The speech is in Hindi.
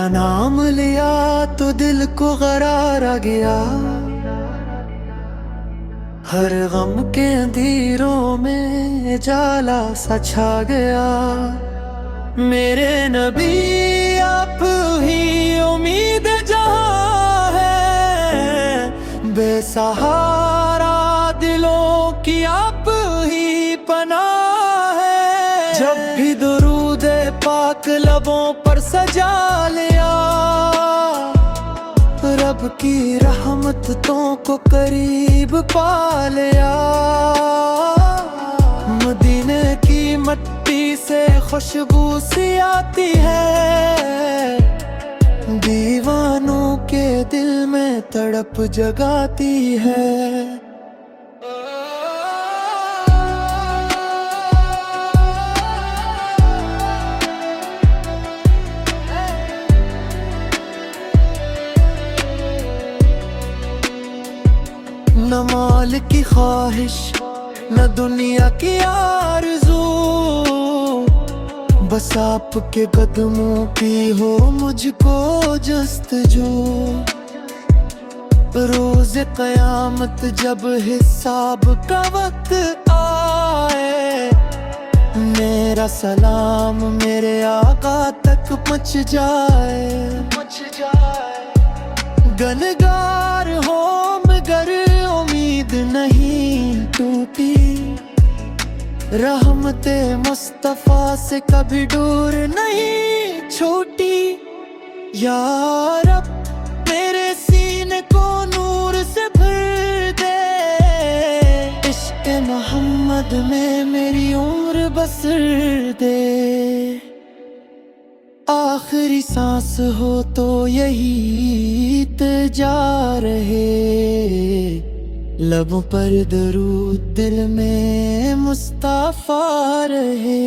तेरा नाम लिया तो दिल को करार आ गया। हर गम के अंधेरों में जाला सा छा गया। मेरे नबी आप ही उम्मीद जहां है, बेसहारा दिलों की आप ही पनाह है। जब भी दुरूद पाक लबों पर सजा लिया, रब की रहमतों को करीब पा लिया। मदीने की मिट्टी से खुशबू सी आती है, दीवानों के दिल में तड़प जगाती है। न माल की ख्वाहिश न दुनिया की आरज़ू, बस आपके कदमों की हो मुझको जस्तजू। रोज़ क़यामत जब हिसाब का वक्त आए, मेरा सलाम मेरे आका तक पहुँच जाए। गनगार हो मगर उम्मीद नहीं टूटी, रहमते मुस्तफा से कभी दूर नहीं छूटी। या रब मेरे सीने को नूर से भर दे, इश्क़ मोहम्मद में मेरी उम्र बसर दे। आखिरी सांस हो तो यही इल्तिजा रहे, लबों पर दरूद दिल में मुस्तफा रहे।